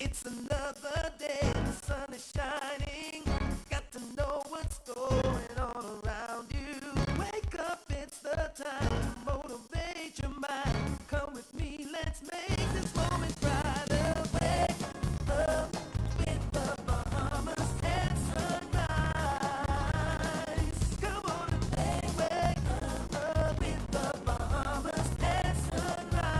It's another day, the sun is shining. Got to know what's going on around you. Wake up, it's the time to motivate your mind. Come with me, let's make this moment brighter. Wake up with the Bahamas and sunrise. Come on and wake up with the Bahamas and sunrise.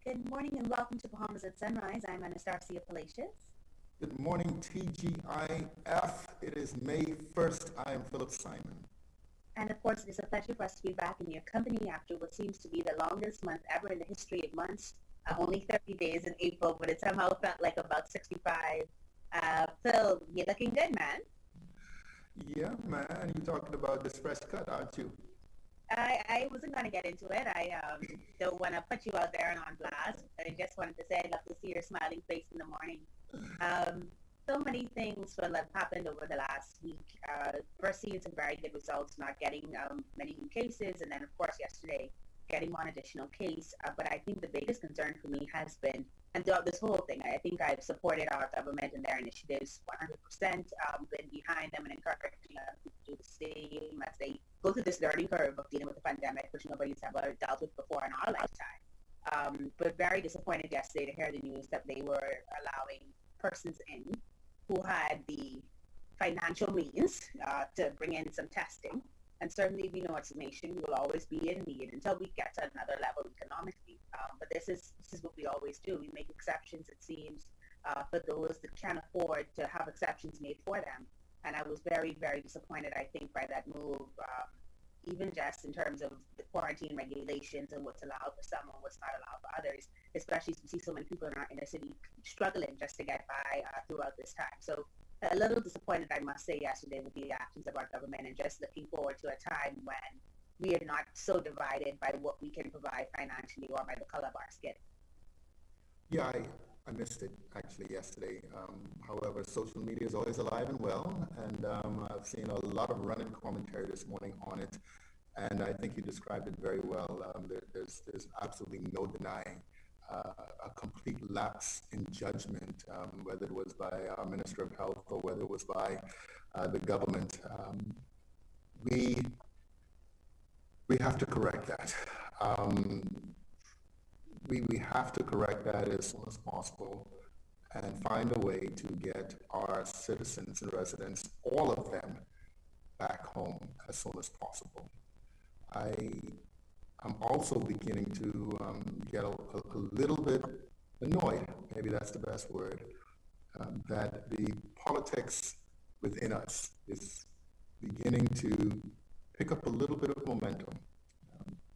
Good morning and welcome to Bahamas at Sunrise. I'm Anastasia Palacios. Good morning, TGIF. It is May 1st. I am Philip Simon. And of course, it is a pleasure for us to be back in your company after what seems to be the longest month ever in the history of months. Only 30 days in April, but it somehow felt like about 65. Phil, you're looking good, man. Yeah, man, you're talking about this fresh cut, aren't you? I wasn't going to get into it. I don't want to put you out there and on blast. I just wanted to say I'd love to see your smiling face in the morning. So many things will have happened over the last week. First, seeing some very good results, not getting many new cases, and then, of course, yesterday, getting one additional case. But I think the biggest concern for me has been, and throughout this whole thing, I think I've supported our government and their initiatives 100%, been behind them and encouraging them to do the same as they go through this learning curve of dealing with the pandemic, which nobody's ever dealt with before in our lifetime. But very disappointed yesterday to hear the news that they were allowing persons in who had the financial means to bring in some testing. And certainly we know as a nation we will always be in need until we get to another level economically. But this is what we always do. We make exceptions, it seems, for those that can't afford to have exceptions made for them. And I was very, very disappointed, I think, by that move, even just in terms of the quarantine regulations and what's allowed for some and what's not allowed for others, especially as we see so many people in our inner city struggling just to get by throughout this time. So a little disappointed, I must say, yesterday with the actions of our government, and just looking forward to a time when we are not so divided by what we can provide financially or by the color of our skin. Yeah, I missed it actually yesterday. However, social media is always alive and well, and I've seen a lot of running commentary this morning on it, and I think you described it very well. There's absolutely no denying a complete lapse in judgment, whether it was by our Minister of Health or whether it was by the government. We have to correct that. We have to correct that as soon as possible and find a way to get our citizens and residents, all of them, back home as soon as possible. I'm also beginning to get a little bit annoyed, maybe that's the best word, that the politics within us is beginning to pick up a little bit of momentum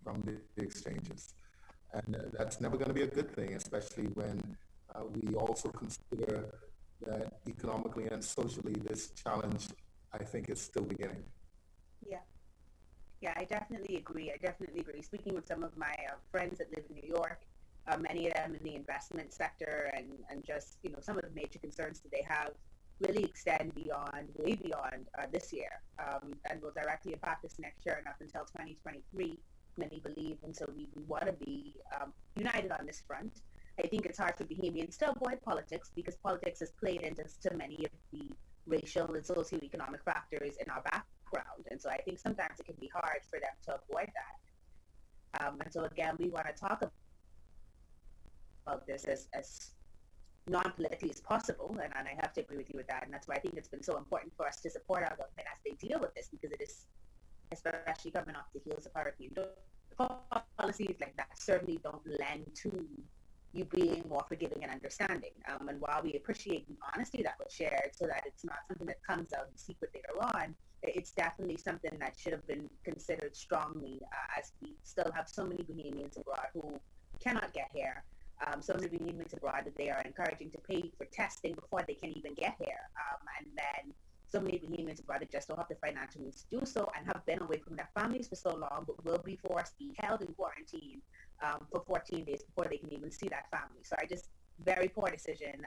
from the exchanges. And that's never going to be a good thing, especially when we also consider that economically and socially this challenge, I think, is still beginning. Yeah. Yeah, I definitely agree. Speaking with some of my friends that live in New York, many of them in the investment sector, and just, some of the major concerns that they have really extend way beyond this year, and will directly impact us next year and up until 2023, many believe. And so we want to be united on this front. I think it's hard for Bahamians to avoid politics because politics has played into so many of the racial and socioeconomic factors in our background. And so I think sometimes it can be hard for them to avoid that. And so again, we want to talk about this as non-politically as possible, and I have to agree with you with that. And that's why I think it's been so important for us to support our government as they deal with this, because it is, especially coming off the heels of Hurricane Dorian, policies like that certainly don't lend to you being more forgiving and understanding. And while we appreciate the honesty that was shared so that it's not something that comes out in secret later on, it's definitely something that should have been considered strongly, as we still have so many Bahamians abroad who cannot get here. So many Bahamians abroad that they are encouraging to pay for testing before they can even get here. And then so many Bahamians abroad just don't have the financial means to do so and have been away from their families for so long, but will be forced to be held in quarantine for 14 days before they can even see that family. So I just, very poor decision,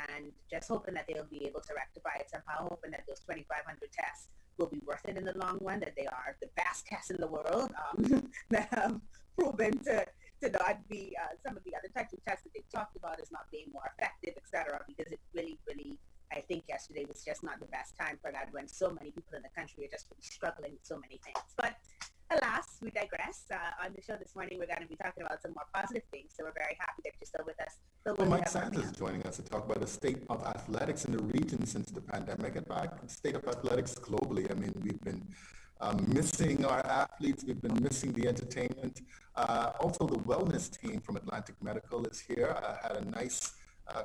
and just hoping that they'll be able to rectify it somehow, hoping that those 2,500 tests will be worth it in the long run, that they are the best tests in the world, that have proven to not be some of the other types of tests that they've talked about as not being more effective, etc. Because it really, really, I think yesterday was just not the best time for that when so many people in the country are just really struggling with so many things. But alas, we digress. On the show this morning, we're going to be talking about some more positive things. So we're very happy that you're still with us. Well, Mike Sanders is joining us to talk about the state of athletics in the region since the pandemic. In fact, the state of athletics globally. I mean, we've been missing our athletes. We've been missing the entertainment. Also, the wellness team from Atlantic Medical is here. I had a nice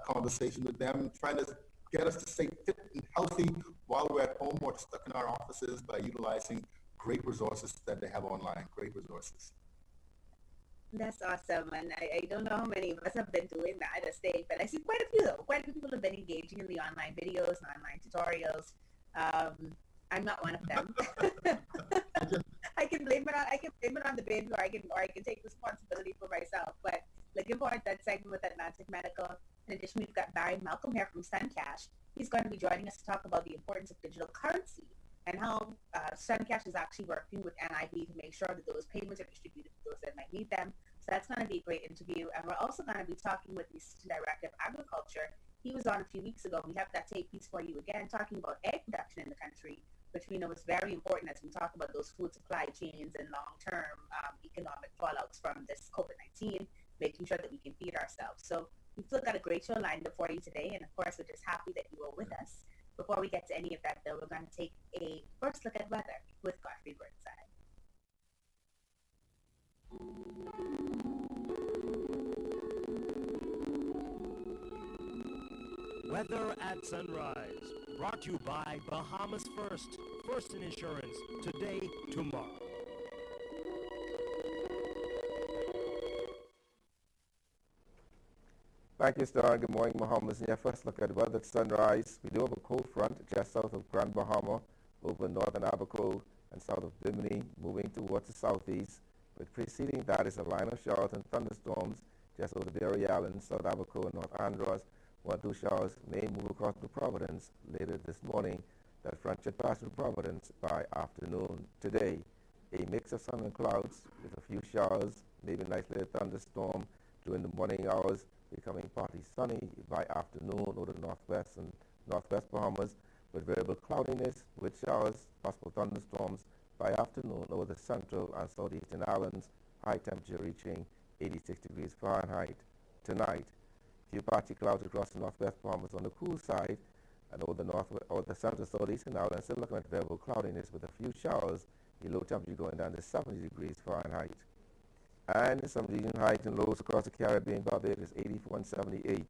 conversation with them, trying to get us to stay fit and healthy while we're at home or stuck in our offices by utilizing great resources that they have online. Great resources. That's awesome, and I don't know how many of us have been doing that to stay fit. I see quite a few though. Quite a few people have been engaging in the online videos and online tutorials. I'm not one of them. I can blame it on the baby, or I can take responsibility for myself. But looking forward to that segment with Atlantic Medical. In addition, we've got Barry Malcolm here from SunCash. He's going to be joining us to talk about the importance of digital currency and how SunCash is actually working with NIB to make sure that those payments are distributed to those that might need them. So that's going to be a great interview. And we're also going to be talking with the Assistant Director of Agriculture. He was on a few weeks ago. We have that tape piece for you again, talking about egg production in the country, which we know is very important as we talk about those food supply chains and long-term economic fallouts from this COVID-19, making sure that we can feed ourselves. So we've still got a great show lined up for you today. And of course, we're just happy that you were with us. Before we get to any of that, though, we're going to take a first look at weather with Godfrey Burnside. Weather at sunrise, brought to you by Bahamas First in Insurance, today, tomorrow. Thank you, Star. Good morning, Bahamas. In your first look at weather at sunrise, we do have a cold front just south of Grand Bahama, over northern Abaco and south of Bimini, moving towards the southeast. But preceding that is a line of showers and thunderstorms just over the Berry Island, South Abaco, and North Andros. 1 or 2 showers may move across to Providence later this morning. That front should pass through Providence by afternoon today. A mix of sun and clouds with a few showers, maybe a nice little thunderstorm during the morning hours, becoming partly sunny by afternoon over the northwest and northwest Bahamas, with variable cloudiness with showers, possible thunderstorms by afternoon over the central and southeastern islands, high temperature reaching 86 degrees Fahrenheit. Tonight, few patchy clouds across the northwest Bahamas on the cool side, and over the central southeastern islands, still looking at variable cloudiness with a few showers, the low temperature going down to 70 degrees Fahrenheit. And some region highs and lows across the Caribbean, Barbados 84 and 78.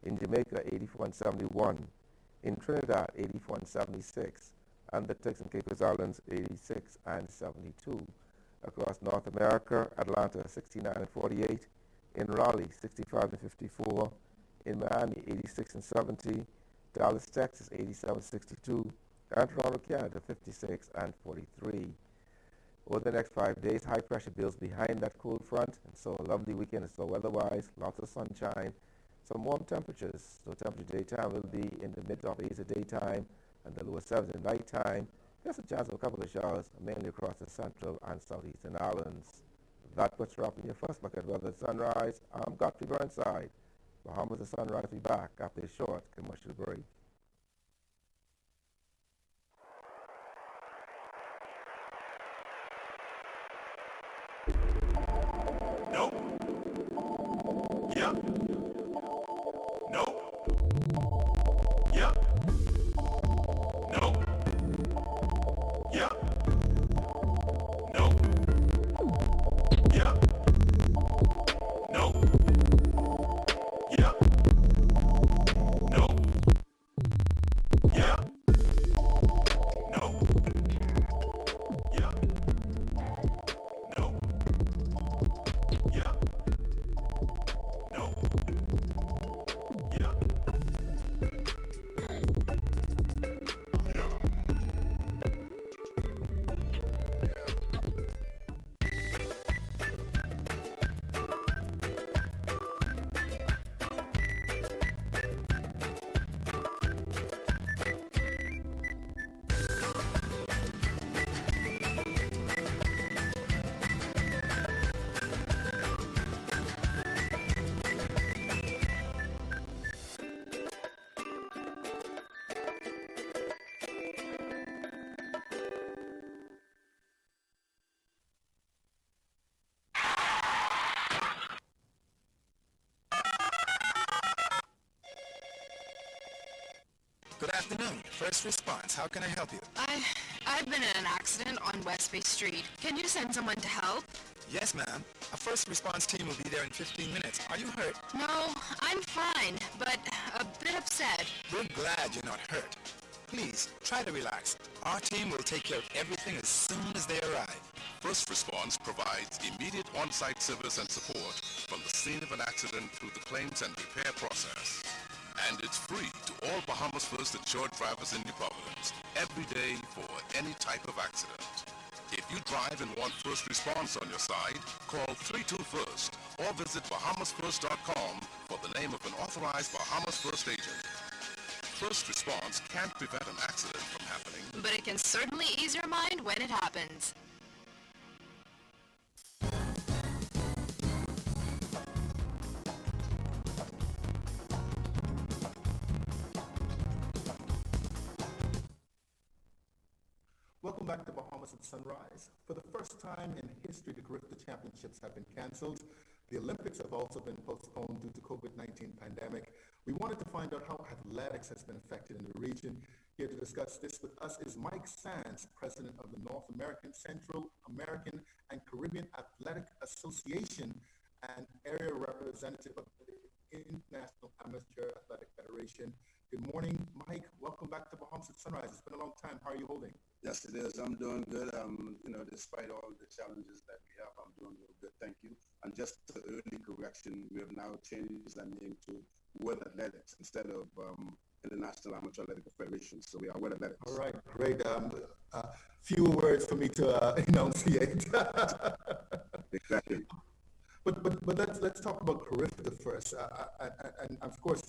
In Jamaica, 84 and 71. In Trinidad, 84 and 76. And the Turks and Caicos Islands, 86 and 72. Across North America, Atlanta, 69 and 48. In Raleigh, 65 and 54. In Miami, 86 and 70. Dallas, Texas, 87 and 62. And Toronto, Canada, 56 and 43. Over the next 5 days, high pressure builds behind that cold front, and so a lovely weekend. So weather-wise, lots of sunshine, some warm temperatures. So temperature daytime will be in the mid to upper 80s at daytime, and the lower 70s at nighttime. Just a chance of a couple of showers, mainly across the central and southeastern islands. That puts you up in your first look at weather at sunrise. I'm Godfrey Burnside. Bahamas at sunrise will be back after a short commercial break. Nope. Yep. Nope. Yep. Nope. Yep. Nope. Yep. Nope. Yep. Nope. Good afternoon. First response. How can I help you? I've been in an accident on West Bay Street. Can you send someone to help? Yes, ma'am. A first response team will be there in 15 minutes. Are you hurt? No, I'm fine, but a bit upset. We're glad you're not hurt. Please, try to relax. Our team will take care of everything as soon as they arrive. First Response provides immediate on-site service and support from the scene of an accident through the claims and repair process. And it's free to all Bahamas First insured drivers in New Providence every day for any type of accident. If you drive and want First Response on your side, call 321st or visit bahamasfirst.com for the name of an authorized Bahamas First agent. First Response can't prevent an accident from happening, But it can certainly ease your mind when it happens. Welcome back to Bahamas at Sunrise. For the first time in history, the Caribbean Championships have been cancelled. The Olympics have also been postponed due to COVID-19 pandemic. We wanted to find out how athletics has been affected in the region. Here to discuss this with us is Mike Sands, president of the North American, Central American, and Caribbean Athletic Association and area representative of the International Amateur Athletic Federation. Good morning, Mike. Welcome back to Bahamas at Sunrise. It's been a long time. How are you holding? Yes, it is. I'm doing good. Despite all the challenges that we have, I'm doing real good. Thank you. And just an early correction, we have now changed our name to World Athletics instead of International Amateur Athletic Federation. So we are World Athletics. All right, great. Fewer words for me to enunciate. Exactly. But let's talk about Carifta first, and of course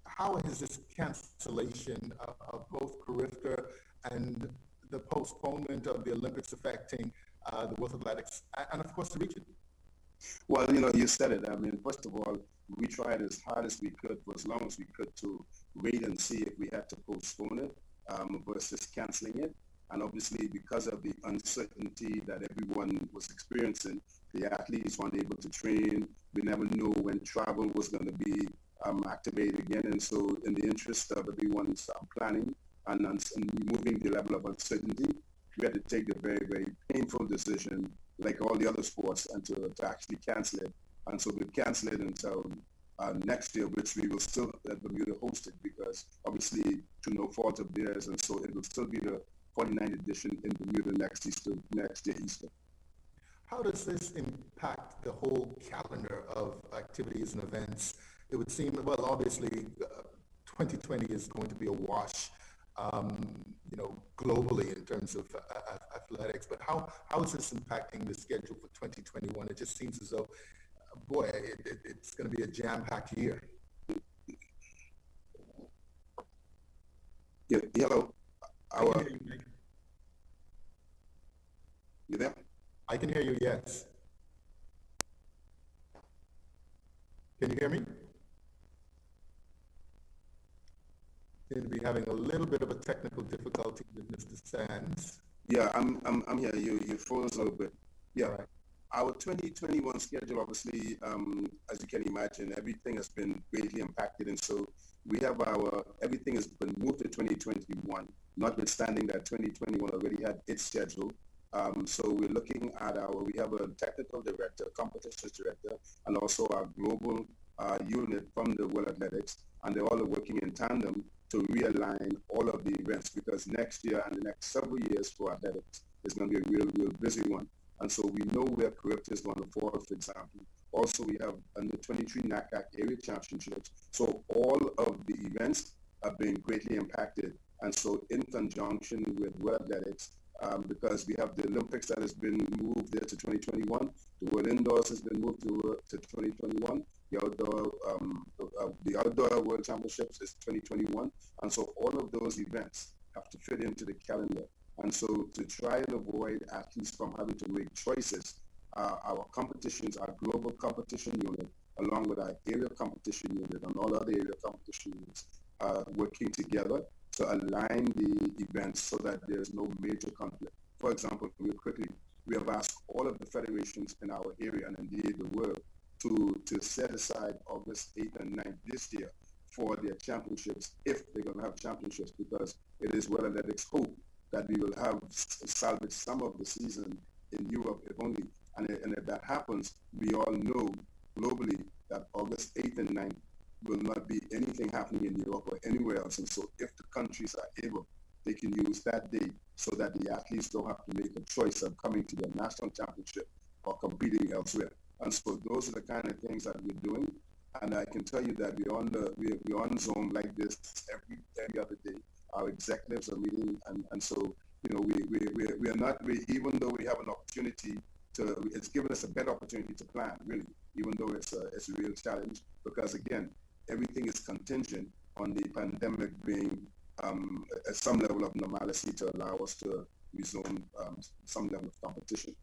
how has this cancellation of both Carifta and the postponement of the Olympics affecting the World Athletics and of course the region? Well, you said it. I mean, first of all, we tried as hard as we could for as long as we could to wait and see if we had to postpone it versus canceling it. And obviously, because of the uncertainty that everyone was experiencing, the athletes weren't able to train. We never knew when travel was going to be activated again. And so in the interest of everyone's planning and removing the level of uncertainty, we had to take the very, very painful decision, like all the other sports, and to actually cancel it. And so we canceled it until next year, which we will still Bermuda host it, because obviously to no fault of theirs, and so it will still be the 49th edition in Bermuda next year Easter. How does this impact the whole calendar of activities and events? It would seem, well, obviously 2020 is going to be a wash, globally in terms of athletics, but how is this impacting the schedule for 2021? It just seems as though, boy, it's going to be a jam-packed year. Yeah, hello. You there? I can hear you, yes. Can you hear me? Seem to be having a little bit of a technical difficulty with Mr. Sands. Yeah, I'm here. You froze a little bit. Yeah. Right. Our 2021 schedule, obviously, as you can imagine, everything has been greatly impacted, and so we have everything has been moved to 2021, notwithstanding that 2021 already had its schedule. So we're looking at we have a technical director, competitions director, and also our global unit from the World Athletics, and they're all working in tandem to realign all of the events, because next year and the next several years for athletics is going to be a real, real busy one. And so we know where Carifta is going to fall, for example. Also, we have under 23 NACAC area championships. So all of the events have been greatly impacted. And so in conjunction with World Athletics, because we have the Olympics that has been moved there to 2021, the World Indoors has been moved to 2021, the Outdoor World Championships is 2021, and so all of those events have to fit into the calendar. And so to try and avoid athletes from having to make choices, our competitions, our global competition unit, along with our area competition unit and all other area competition units, working together to align the events so that there's no major conflict. For example, real quickly, we have asked all of the federations in our area and indeed the world to set aside August 8th and 9th this year for their championships, if they're going to have championships, because it is World Athletics' hope that we will have salvage some of the season in Europe, if only. And if that happens, we all know globally that August 8th and 9th will not be anything happening in Europe or anywhere else. And so if the countries are able, they can use that day so that the athletes don't have to make a choice of coming to the national championship or competing elsewhere. And so those are the kind of things that we're doing. And I can tell you that we're on Zoom like this every other day. Our executives are meeting, and so we are not, even though we have an opportunity to, it's given us a better opportunity to plan, really, even though it's a real challenge, because again, everything is contingent on the pandemic being at some level of normalcy to allow us to resume some level of competition.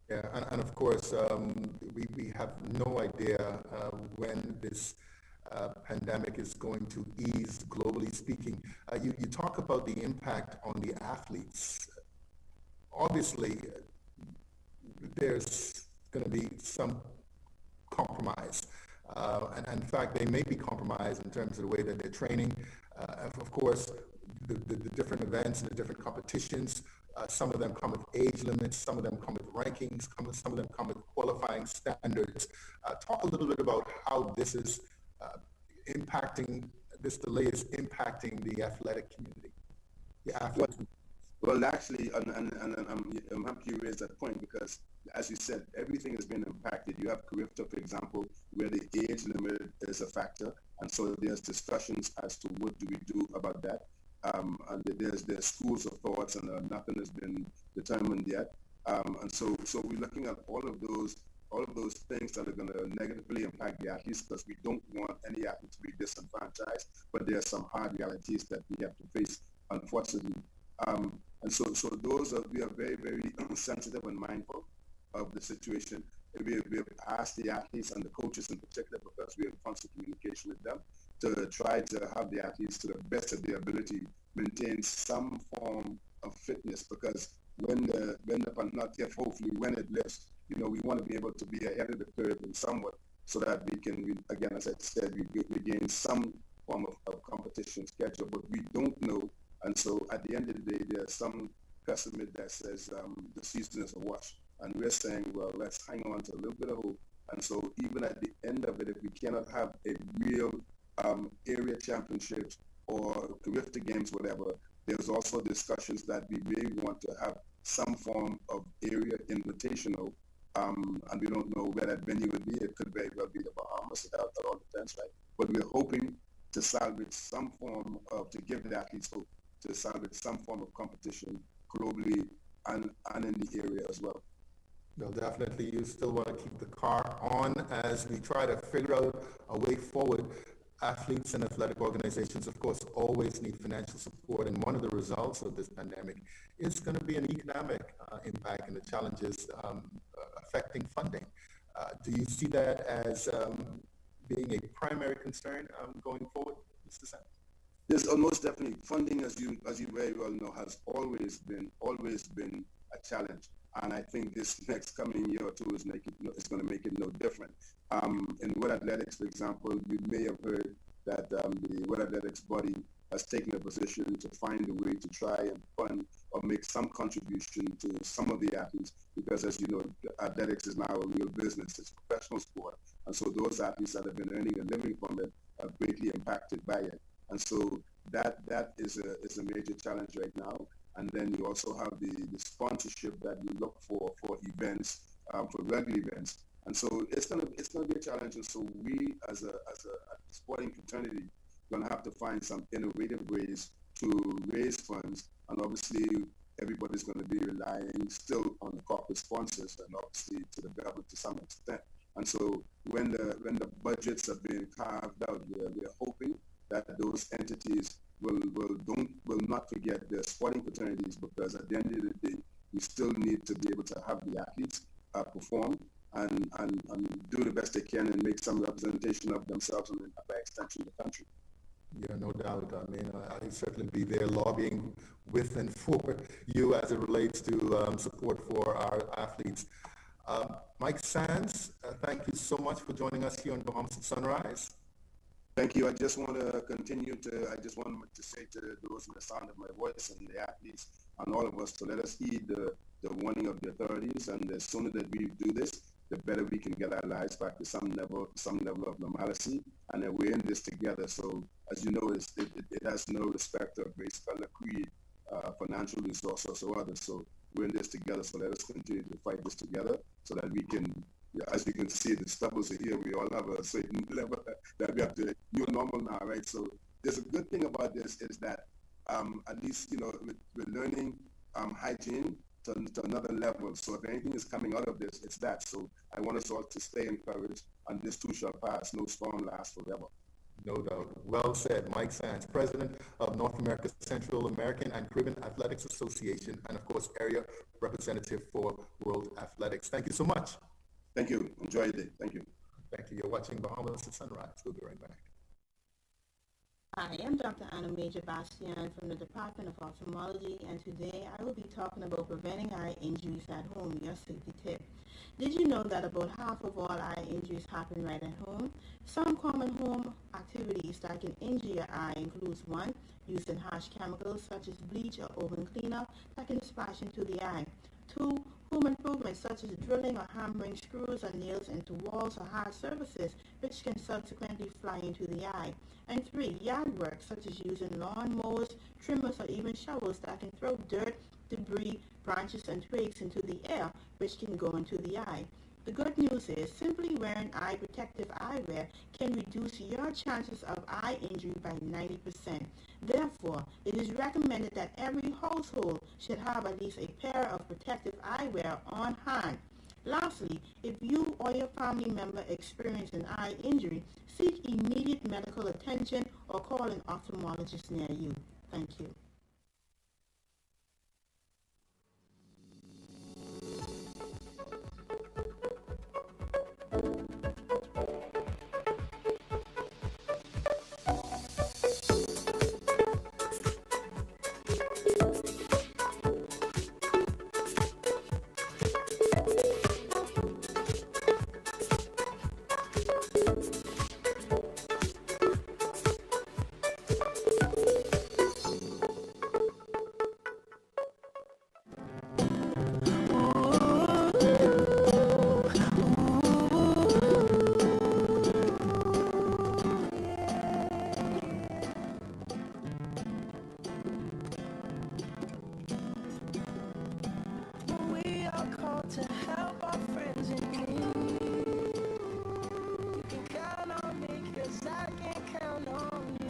Yeah, and of course, we have no idea when this pandemic is going to ease, globally speaking. You talk about the impact on the athletes. Obviously, there's going to be some compromise. And in fact, they may be compromised in terms of the way that they're training. Of course, the different events and the different competitions, some of them come with age limits, some of them come with rankings, some of them come with qualifying standards. Talk a little bit about how this is this delay is impacting the athletic community, the athletes. Well, actually, and I'm happy you raised that point, because, as you said, everything has been impacted. You have Carifta, for example, where the age limit is a factor, and so there's discussions as to what do we do about that. And there's schools of thoughts, and nothing has been determined yet. And so we're looking at all of those things that are going to negatively impact the athletes, because we don't want any athlete to be disenfranchised. But there are some hard realities that we have to face, unfortunately. And so we are very, very sensitive and mindful of the situation. We have asked the athletes and the coaches in particular, because we are in constant communication with them, to try to have the athletes, to the best of their ability, maintain some form of fitness, because when the not yet, hopefully when it lifts, we want to be able to be ahead of the curve in somewhat, so that we can, again, as I said, we gain some form of competition schedule, but we don't know. And so at the end of the day, there's some pessimism that says the season is a wash. And we're saying, well, let's hang on to a little bit of hope. And so even at the end of it, if we cannot have a real area championships or Carifta games, whatever, there's also discussions that we may want to have some form of area invitational. And we don't know where that venue would be. It could very well be the Bahamas. That all depends, right? But we're hoping to salvage some form of, to give the athletes hope, to salvage some form of competition globally and in the area as well. No, definitely. You still want to keep the car on as we try to figure out a way forward. Athletes and athletic organizations, of course, always need financial support, and one of the results of this pandemic is going to be an economic impact and the challenges affecting funding. Do you see that as being a primary concern going forward, Mr. Sam? There's almost definitely funding, as you very well know, has always been a challenge, and I think this next coming year or two is going to make it no different. In World Athletics, for example, you may have heard that the World Athletics body has taken a position to find a way to try and fund or make some contribution to some of the athletes, because, as you know, athletics is now a real business. It's a professional sport, and so those athletes that have been earning a living from it are greatly impacted by it. And so that is a major challenge right now. And then you also have the sponsorship that you look for events, for regular events. And so it's gonna be a challenge. And so we, as a sporting fraternity, gonna have to find some innovative ways to raise funds. And obviously, everybody's gonna be relying still on the corporate sponsors, and obviously to the government to some extent. And so when the budgets are being carved out, we're hoping that those entities will not forget their sporting fraternities, because at the end of the day, we still need to be able to have the athletes perform and do the best they can and make some representation of themselves and by extension the country. Yeah, no doubt. I mean, I'll certainly be there lobbying with and for you as it relates to support for our athletes. Mike Sands, thank you so much for joining us here on Bahamas at Sunrise. Thank you. I just want to say to those in the sound of my voice and the athletes and all of us to let us heed the warning of the authorities. And the sooner that we do this, the better we can get our lives back to some level of normalcy. And that we're in this together. So as you know, it has no respect of race, color, creed, financial resources or others. So we're in this together. So let us continue to fight this together so that we can, as you can see, the struggles are here. We all have a certain level that we have to new normal now, right? So there's a good thing about this is that at least, we're learning hygiene to another level. So if anything is coming out of this, it's that. So I want us all to stay encouraged, and this too shall pass. No storm lasts forever. No doubt. Well said. Mike Sands, President of North America Central American and Caribbean Athletics Association, and of course, Area Representative for World Athletics. Thank you so much. Thank you. Enjoy your day. Thank you. Thank you. You're watching Bahamas at Sunrise. We'll be right back. Hi, I'm Dr. Anna Major Bastian from the Department of Ophthalmology, and today I will be talking about preventing eye injuries at home, your safety tip. Did you know that about half of all eye injuries happen right at home? Some common home activities that can injure your eye includes 1. Using harsh chemicals such as bleach or oven cleaner that can splash into the eye. 2. Home improvements such as drilling or hammering screws or nails into walls or hard surfaces which can subsequently fly into the eye. And 3. Yard work such as using lawn mowers, trimmers, or even shovels that can throw dirt, debris, branches, and twigs into the air which can go into the eye. The good news is simply wearing eye protective eyewear can reduce your chances of eye injury by 90%. Therefore, it is recommended that every household should have at least a pair of protective eyewear on hand. Lastly, if you or your family member experience an eye injury, seek immediate medical attention or call an ophthalmologist near you. Thank you. We are called to help our friends in need. You can count on me 'cause I can count on you.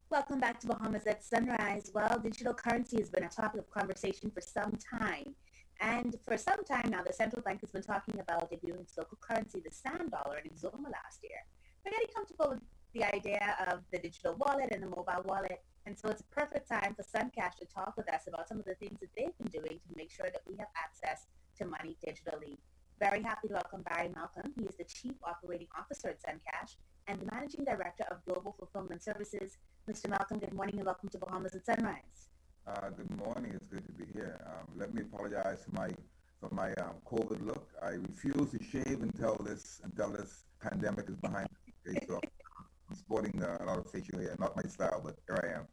Welcome back to Bahamas at Sunrise. Well, digital currency has been a topic of conversation for some time. And for some time now, the central bank has been talking about debuting its local currency, the sand dollar, in Exuma last year. We're getting comfortable with the idea of the digital wallet and the mobile wallet. And so it's a perfect time for Suncash to talk with us about some of the things that they've been doing to make sure that we have access to money digitally. Very happy to welcome Barry Malcolm. He is the Chief Operating Officer at Suncash and the Managing Director of Global Fulfillment Services. Mr. Malcolm, good morning and welcome to Bahamas at Sunrise. Good morning. It's good to be here. Let me apologize for my COVID look. I refuse to shave until this pandemic is behind me. Okay, so I'm sporting a lot of facial hair, not my style, but here I am.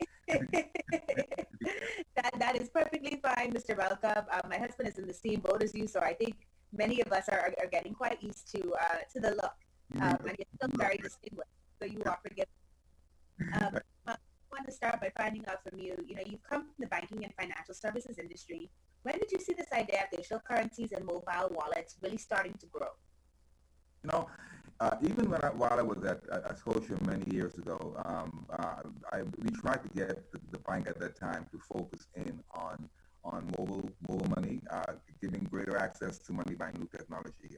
That is perfectly fine, Mr. Welcome. My husband is in the same boat as you, so I think many of us are getting quite used to the look. And you're still very distinguished, so you are forgiven. I want to start by finding out from you. You know, you've come from the banking and financial services industry. When did you see this idea of digital currencies and mobile wallets really starting to grow? You know, even while I was at Scotia many years ago, we tried to get the bank at that time to focus in on mobile money, giving greater access to money by new technology.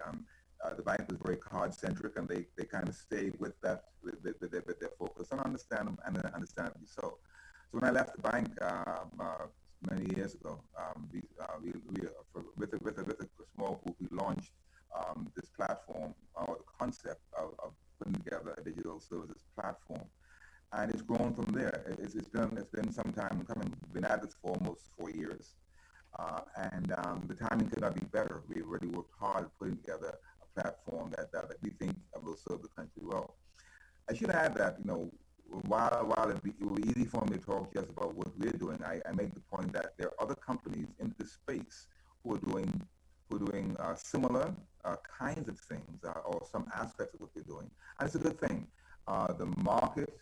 The bank was very card centric, and they kind of stayed with that with their focus, and understandably so. So when I left the bank many years ago, with a small group, we launched this platform, or the concept of putting together a digital services platform, and it's grown from there. It's been some time coming. We've been at this for almost 4 years, and the timing could not be better. We already worked hard at putting together a platform that we think will serve the country well. I should add that, you know, while it will be easy for me to talk just about what we're doing, I make the point that there are other companies in this space who are doing similar kinds of things, or some aspects of what we're doing, and it's a good thing. The market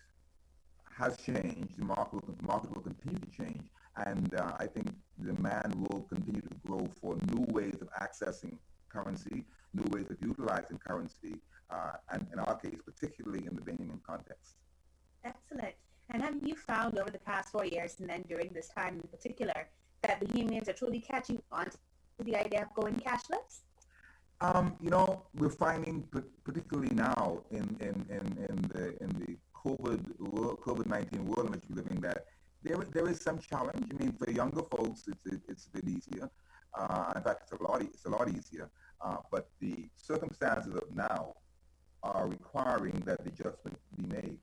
has changed. The market will continue to change, and I think demand will continue to grow for new ways of accessing currency, new ways of utilizing currency, and in our case, particularly in the Bahamian context. Excellent. And have you found over the past 4 years, and then during this time in particular, that Bahamians are truly catching on to the idea of going cashless? You know, we're finding, particularly now in the COVID-19 world in which we're living, that there is some challenge. I mean, for younger folks, it's a bit easier. In fact, it's a lot easier. But the circumstances of now are requiring that the adjustment be made.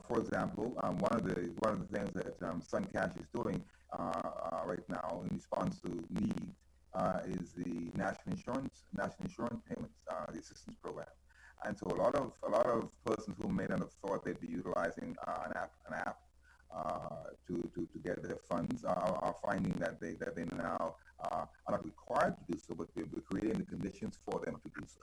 For example, one of the things that SunCash is doing right now in response to need is the national insurance payments, the assistance program. And so a lot of persons who may not have thought they'd be utilizing an app to get their funds are finding that they now are not required to do so, but we're creating the conditions for them to do so.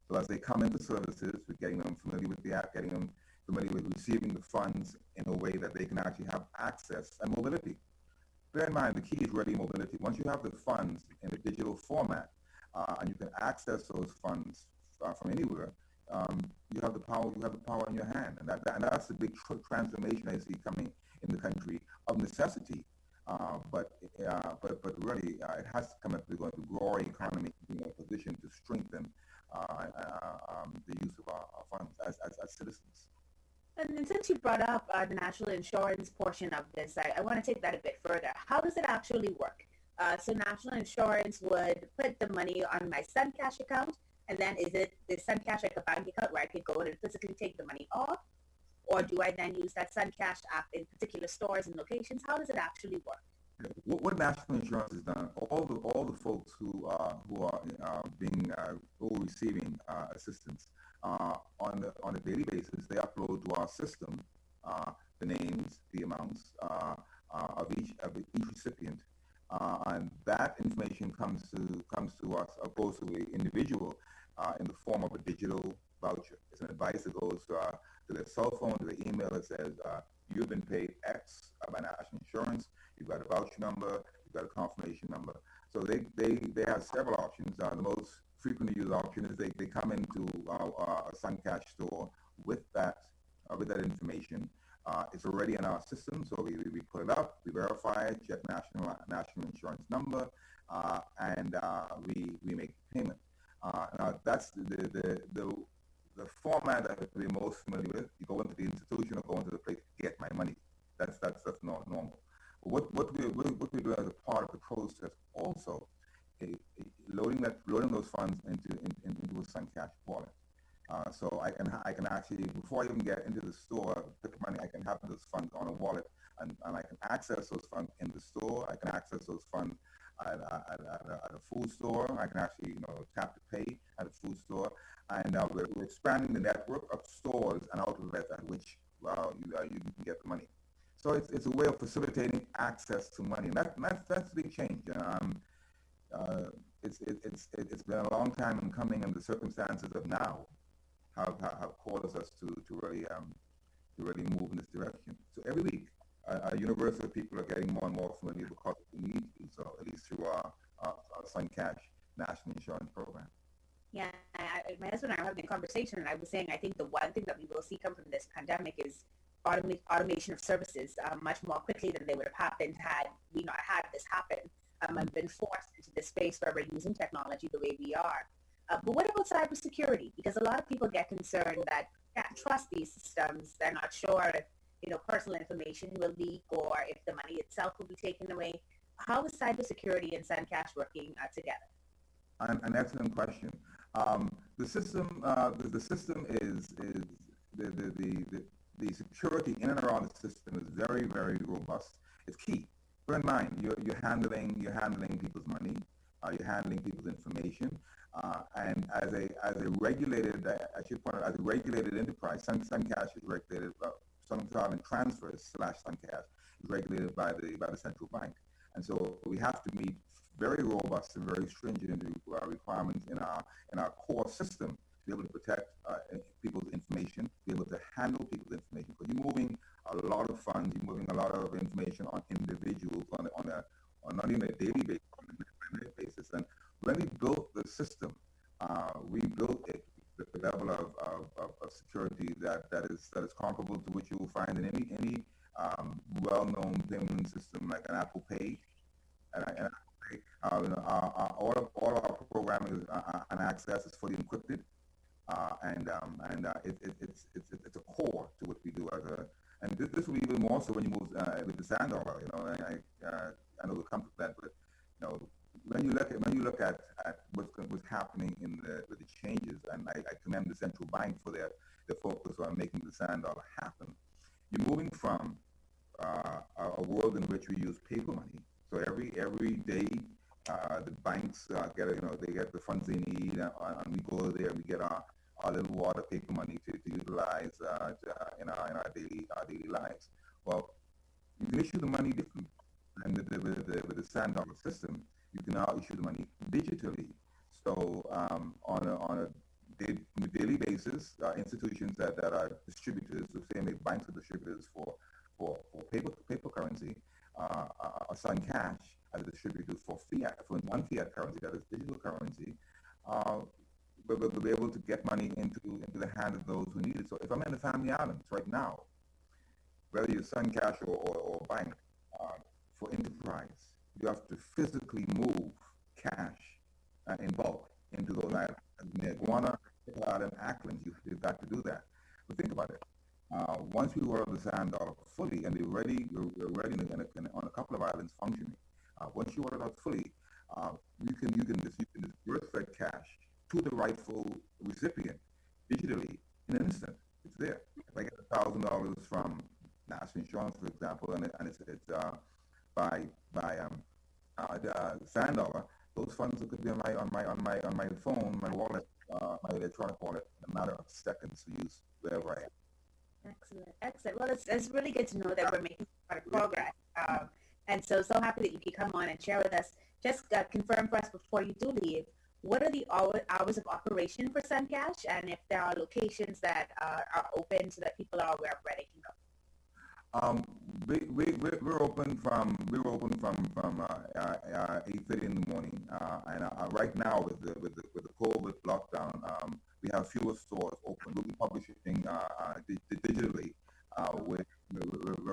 So as they come into services, we're getting them familiar with the app, getting them familiar with receiving the funds in a way that they can actually have access and mobility. Bear in mind, the key is ready mobility. Once you have the funds in a digital format, and you can access those funds from anywhere, you have the power. You have the power in your hand, and that's the big transformation I see coming in the country of necessity. But really, it has to come if we're going to grow our economy, be in a position to strengthen the use of our funds as citizens. And since you brought up the national insurance portion of this, I want to take that a bit further. How does it actually work? So national insurance would put the money on my SunCash account, and then is it the SunCash like a bank account where I could go and physically take the money off? Or do I then use that SunCash app in particular stores and locations? How does it actually work? What national insurance has done, all the folks who are receiving assistance on a daily basis, they upload to our system the names, the amounts of each recipient, and that information comes to us, goes to the individual in the form of a digital voucher. It's an advice that goes to their cell phone, to their email, that says you've been paid X by national insurance. You've got a voucher number. You've got a confirmation number. So they have several options. The most frequently used option is they come into our SunCash store with that information. It's already in our system, so we put it up, we verify it, check national insurance number, and we make the payment. Now that's the format that we're most familiar with. You go into the institution or go into the place to get my money. That's not normal. But what we're doing as a part of the process also, loading those funds into a SunCash wallet. So I can actually, before I even get into the store, pick money, I can have those funds on a wallet, and I can access those funds in the store. I can access those funds at a food store. I can actually, tap to pay at a food store, and we're expanding the network of stores and outlets at which you can get the money. So it's a way of facilitating access to money, and that's a big change. Uh, it's been a long time in coming, and the circumstances of now have caused us to really move in this direction. So every week, a universe of people are getting more and more familiar because of the need to do so, at least through our Sun Cash National Insurance Program. Yeah, my husband and I were having a conversation, and I was saying I think the one thing that we will see come from this pandemic is automation of services much more quickly than they would have happened had we not had this happen and been forced into this space where we're using technology the way we are. But what about cybersecurity? Because a lot of people get concerned that they can't trust these systems. They're not sure if personal information will leak or if the money itself will be taken away. How is cybersecurity and SunCash working together? An excellent question. The system is the security in and around the system is very, very robust. It's key. Bear in mind, you're handling people's money, you're handling people's information, and as a regulated, I should point out, as a regulated enterprise, SunCash is regulated. Sun Sovereign Transfers / SunCash is regulated by the central bank, and so we have to meet very robust and very stringent requirements in our core system to be able to protect people's information, be able to handle people's information. Because you're moving a lot of funds, you're moving a lot of information on individuals on not even a daily basis, on a minute basis. And when we built the system, we built it with the level of security that is comparable to what you will find in any well-known payment system like an Apple Pay. And all our programming and access is fully encrypted, it's a core to what we do and this will be even more so when you move with the sand dollar. I know we'll come to that, but when you look at what's happening with the changes, and I commend the central bank for their focus on making the sand dollar happen. You're moving from a world in which we use paper money. So every day, the banks they get the funds they need, and we go there, we get our little water paper money to utilize in our daily lives. Well, you can issue the money differently, and with the sand dollar system, you can now issue the money digitally. So on a daily basis, institutions that are distributors, so say banks are distributors for paper currency, Sun Cash as a distributor for non-fiat currency, that is digital currency, we'll be able to get money into the hands of those who need it. So if I'm in the Family Islands right now, whether you're Sun Cash or bank, for enterprise, you have to physically move cash in bulk into those islands. Near Guana, and Ackland, you've got to do that. But think about it. Once we roll the sand dollar fully, and we're ready on a couple of islands functioning. Once you roll it out fully, you can disperse that cash to the rightful recipient digitally in an instant. It's there. If I get $1,000 from National Insurance, for example, and it's by sand dollar, those funds could be on my phone, my wallet, my electronic wallet, in a matter of seconds to use wherever I am. Excellent. Well, it's really good to know that we're making a lot of progress. And so happy that you could come on and share with us. Just confirm for us before you do leave, what are the hours of operation for SunCash, and if there are locations that are open so that people are aware of where they can go? We're open from 8:30 in the morning, and right now with the COVID lockdown, we have fewer stores open. We'll be publishing digitally where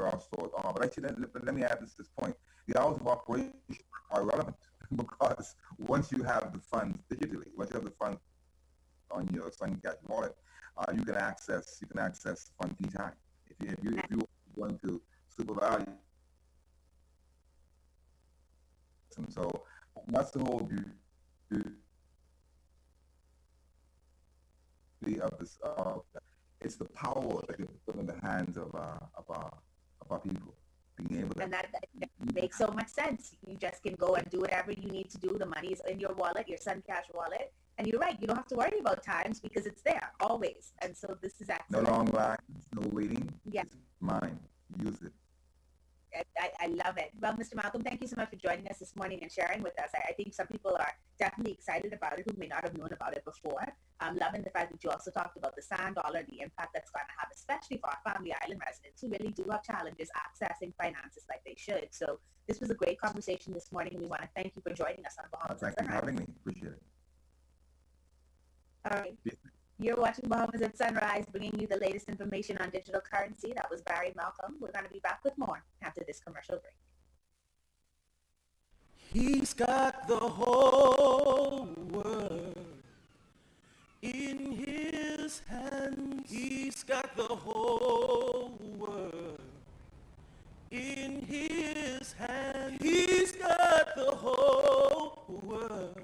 our stores are. But actually, let me add this point: the hours of operation are relevant because once you have the funds digitally, once you have the funds on your SunCash wallet, you can access the funds anytime. If you going to super value. And so that's the whole beauty of this. It's the power that you put in the hands of our people. being able to. And that makes so much sense. You just can go and do whatever you need to do. The money is in your wallet, your Sun Cash wallet. And you're right, you don't have to worry about times because it's there always. And so this is excellent. No long lines, no waiting. Yeah. It's mine. Use it. I love it. Well, Mr. Malcolm, thank you so much for joining us this morning and sharing with us. I think some people are definitely excited about it who may not have known about it before. I'm loving the fact that you also talked about the sand dollar, the impact that's going to have, especially for our Family Island residents who really do have challenges accessing finances like they should. So this was a great conversation this morning, and we want to thank you for joining us on Bahamas. Thank you for having me. Appreciate it. All right. You're watching Bahamas at Sunrise, bringing you the latest information on digital currency. That was Barry Malcolm. We're going to be back with more after this commercial break. He's got the whole world in his hands. He's got the whole world in his hands. He's got the whole world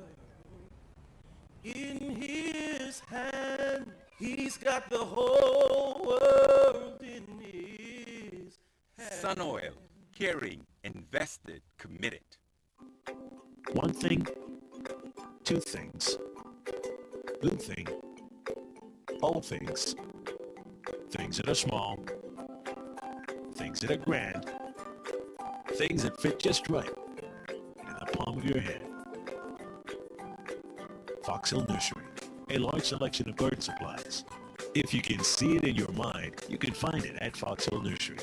in his hand. He's got the whole world in his hand. Sun Oil, caring, invested, committed. One thing, two things. Good thing, whole things. Things that are small, things that are grand, things that fit just right in the palm of your hand. Fox Hill Nursery, a large selection of garden supplies. If you can see it in your mind, you can find it at Fox Hill Nursery.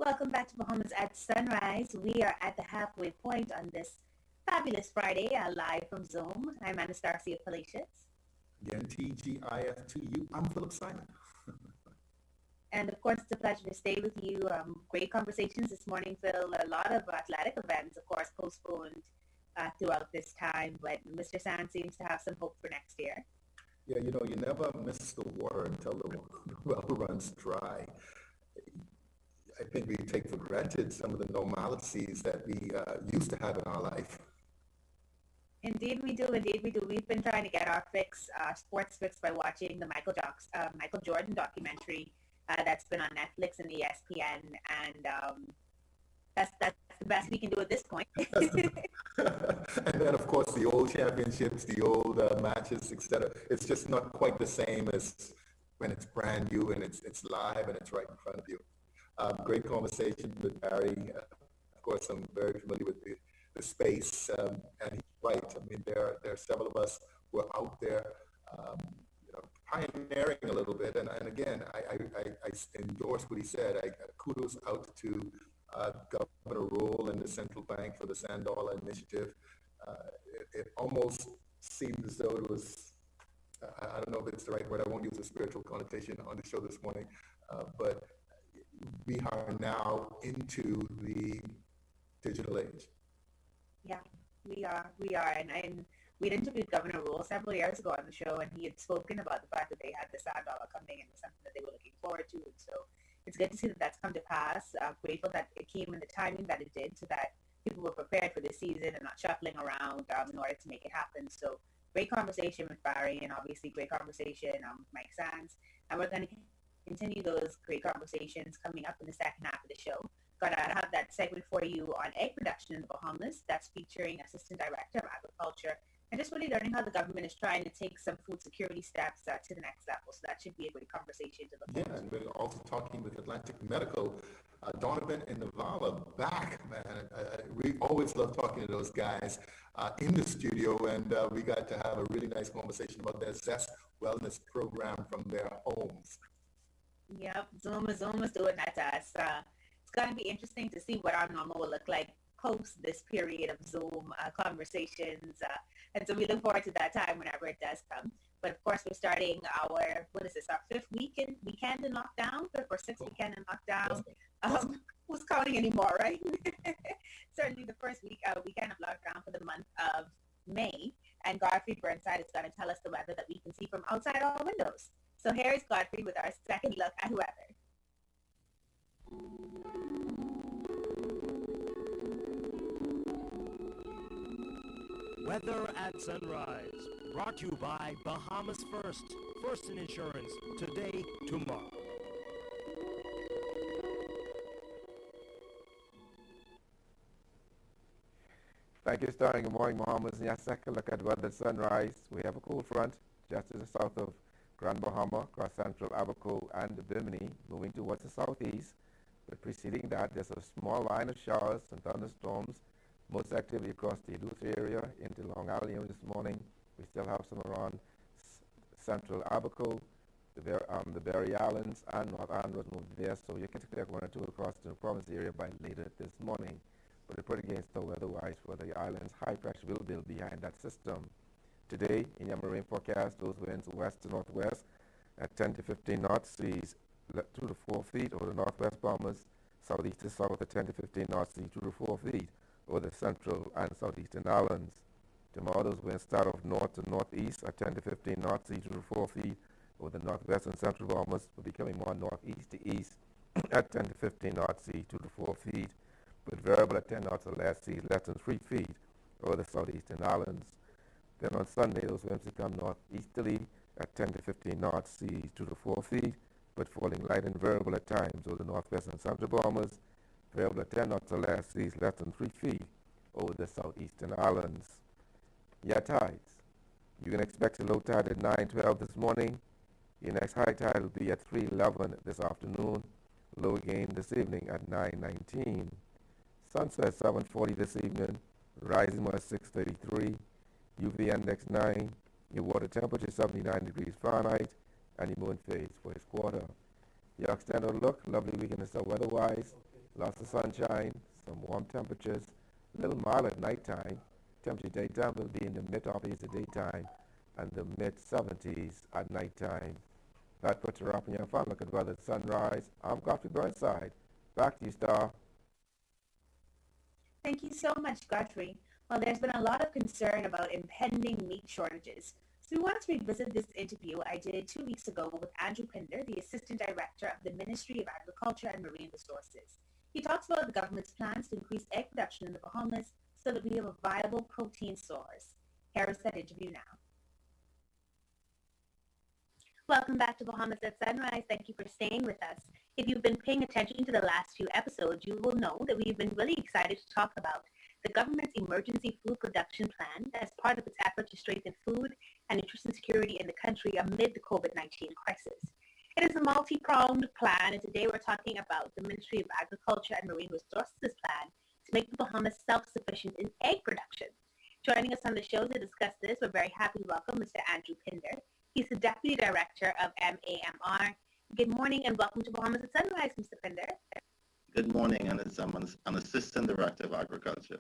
Welcome back to Bahamas at Sunrise. We are at the halfway point on this fabulous Friday, live from Zoom. I'm Anastasia Palacios. Again, TGIF2U. I'm Philip Simon. And of course, it's a pleasure to stay with you. Great conversations this morning, Phil. A lot of athletic events, of course, postponed throughout this time. But Mr. Sand seems to have some hope for next year. Yeah, you know, you never miss the water until the well runs dry. I think we take for granted some of the normalities that we used to have in our life. Indeed we do. Indeed we do. We've been trying to get our fix, sports fix, by watching the Michael Jordan documentary that's been on Netflix and ESPN, and that's the best we can do at this point. And then, of course, the old championships, the old matches, etc. It's just not quite the same as when it's brand new and it's live and it's right in front of you. Great conversation with Barry. Of course, I'm very familiar with the space, and he's right. I mean, there are several of us who are out there, pioneering a little bit. And again, I endorse what he said. Kudos out to Governor Rule and the Central Bank for the Sand Dollar Initiative. It almost seemed as though it was, I don't know if it's the right word. I won't use a spiritual connotation on the show this morning, but we are now into the digital age. Yeah, we are. And we'd interviewed Governor Rule several years ago on the show, and he had spoken about the fact that they had the sand dollar coming, and it was something that they were looking forward to. And so it's good to see that that's come to pass. Grateful that it came in the timing that it did, so that people were prepared for the season and not shuffling around in order to make it happen. So great conversation with Barry, and obviously great conversation with Mike Sands. And we're going to continue those great conversations coming up in the second half of the show. Gonna have that segment for you on egg production in the Bahamas. That's featuring Assistant Director of Agriculture, and just really learning how the government is trying to take some food security steps to the next level. So that should be a great conversation to look forward to. And we're also talking with Atlantic Medical Donovan and Navala back, man. We always love talking to those guys in the studio, and we got to have a really nice conversation about their Zest Wellness program from their homes. Yep, Zoom is doing that to us. It's going to be interesting to see what our normal will look like post this period of Zoom conversations. And so we look forward to that time whenever it does come. But of course, we're starting our, what is this, our fifth weekend in lockdown, fifth or sixth weekend in lockdown. Who's counting anymore, right? Certainly the first weekend of lockdown for the month of May. And Godfrey Burnside is going to tell us the weather that we can see from outside our windows. So here is Godfrey with our second look at weather. Weather at sunrise, brought to you by Bahamas First. First in insurance, today, tomorrow. Thank you, Starring. Good morning, Bahamas. In your second look at weather at sunrise, we have a cool front just to the south of Grand Bahama, across central Abaco and Bimini, moving towards the southeast. But preceding that, there's a small line of showers and thunderstorms. Most activity across the Duluth area into Long Island this morning. We still have some around central Abaco, the Berry Islands, and North Andros moving there, so you can expect one or two across the province area by later this morning. But report against the weather-wise for the island's high pressure will build behind that system. Today, in your marine forecast, those winds west to northwest at 10 to 15 knots, seas 2 to 4 feet over the northwest Bahamas, southeast to south at 10 to 15 knots, seas 2 to 4 feet over the central and southeastern islands. Tomorrow, those winds start off north to northeast at 10 to 15 knots, seas 2 to 4 feet over the northwest and central Bahamas, but becoming more northeast to east at 10 to 15 knots, seas 2 to 4 feet, but variable at 10 knots or less, seas less than 3 feet over the southeastern islands. Then on Sunday, those winds become northeasterly at 10 to 15 knots, seas 2 to 4 feet, but falling light and variable at times over the northwest and central Bahamas, variable at 10 knots or less, seas less than 3 feet over the southeastern islands. Your tides. You can expect a low tide at 9:12 this morning. Your next high tide will be at 3:11 this afternoon. Low again this evening at 9:19. Sunset 7:40 this evening. Rising at 6:33. UV index 9. Your water temperature 79 degrees Fahrenheit. And your moon phase for this quarter. Your extended look. Lovely weekend and weather-wise. Lots of sunshine. Some warm temperatures. A little mild at nighttime. Temperature daytime will be in the mid-80s at daytime and the mid-70s at nighttime. That puts a wrap on your fun look at weather at sunrise. I'm Godfrey Burnside. Back to you, Star. Thank you so much, Godfrey. Well, there's been a lot of concern about impending meat shortages. So we wanted to revisit this interview I did 2 weeks ago with Andrew Pinder, the Assistant Director of the Ministry of Agriculture and Marine Resources. He talks about the government's plans to increase egg production in the Bahamas so that we have a viable protein source. Here is that interview now. Welcome back to Bahamas at Sunrise. Thank you for staying with us. If you've been paying attention to the last few episodes, you will know that we've been really excited to talk about the government's emergency food production plan as part of its effort to strengthen food and nutrition security in the country amid the COVID-19 crisis. It is a multi-pronged plan, and today we're talking about the Ministry of Agriculture and Marine Resources plan to make the Bahamas self-sufficient in egg production. Joining us on the show to discuss this, we're very happy to welcome Mr. Andrew Pinder. He's the Deputy Director of MAMR. Good morning and welcome to Bahamas at Sunrise, Mr. Pinder. Good morning, and I'm an Assistant Director of Agriculture.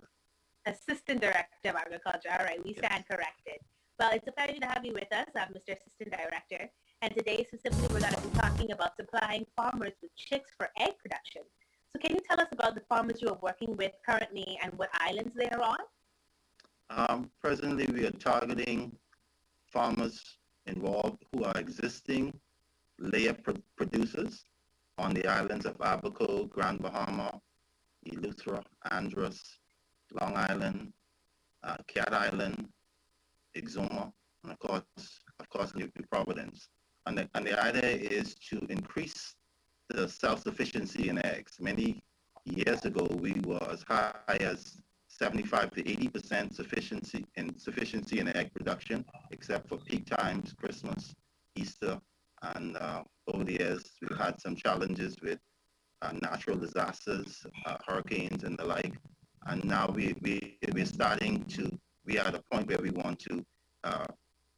Assistant Director of Agriculture. All right, we stand corrected. Well, it's a pleasure to have you with us, Mr. Assistant Director. And today, specifically, we're going to be talking about supplying farmers with chicks for egg production. So can you tell us about the farmers you are working with currently and what islands they are on? Presently, we are targeting farmers involved who are existing layer producers on the islands of Abaco, Grand Bahama, Eleuthera, Andros, Long Island, Cat Island, Exuma, and of course, New Providence. And the idea is to increase the self-sufficiency in eggs. Many years ago, we were as high as 75 to 80% sufficiency in egg production, except for peak times, Christmas, Easter, and over the years, we've had some challenges with natural disasters, hurricanes and the like. And now we're starting to, we are at a point where we want to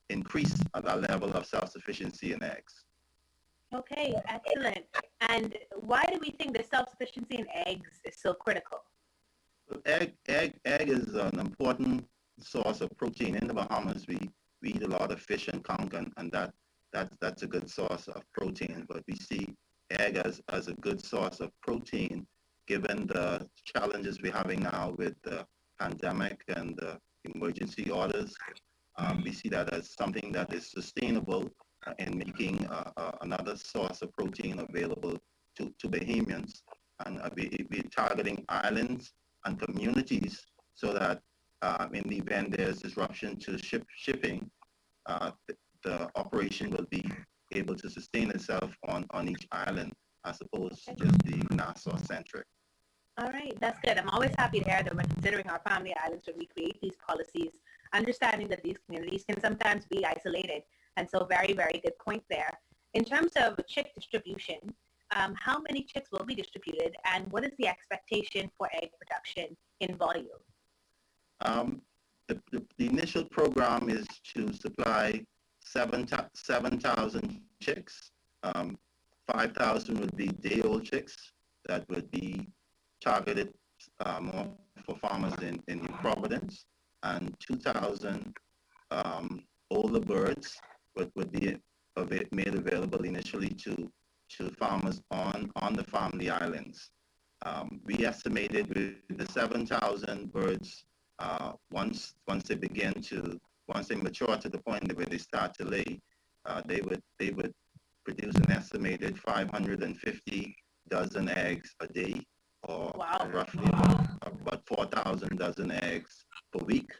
increase our level of self-sufficiency in eggs. Okay, excellent. And why do we think the self-sufficiency in eggs is so critical? Egg is an important source of protein. In the Bahamas, we eat a lot of fish and conch, and that's a good source of protein. But we see egg as a good source of protein, given the challenges we're having now with the pandemic and the emergency orders. We see that as something that is sustainable in making another source of protein available to Bahamians. And we're targeting islands and communities so that in the event there's disruption to shipping, the operation will be able to sustain itself on each island as opposed to just being Nassau-centric. All right, that's good. I'm always happy to hear that we're considering our family islands when we create these policies, understanding that these communities can sometimes be isolated. And so very, very good point there. In terms of chick distribution, how many chicks will be distributed, and what is the expectation for egg production in volume? The initial program is to supply 7,000 chicks. 5,000 would be day-old chicks that would be targeted more for farmers in New Providence, and 2,000 older birds would be made available initially to farmers on the family islands. We estimated with the 7,000 birds, once they mature to the point where they start to lay, they would produce an estimated 550 dozen eggs a day, or roughly about 4,000 dozen eggs per week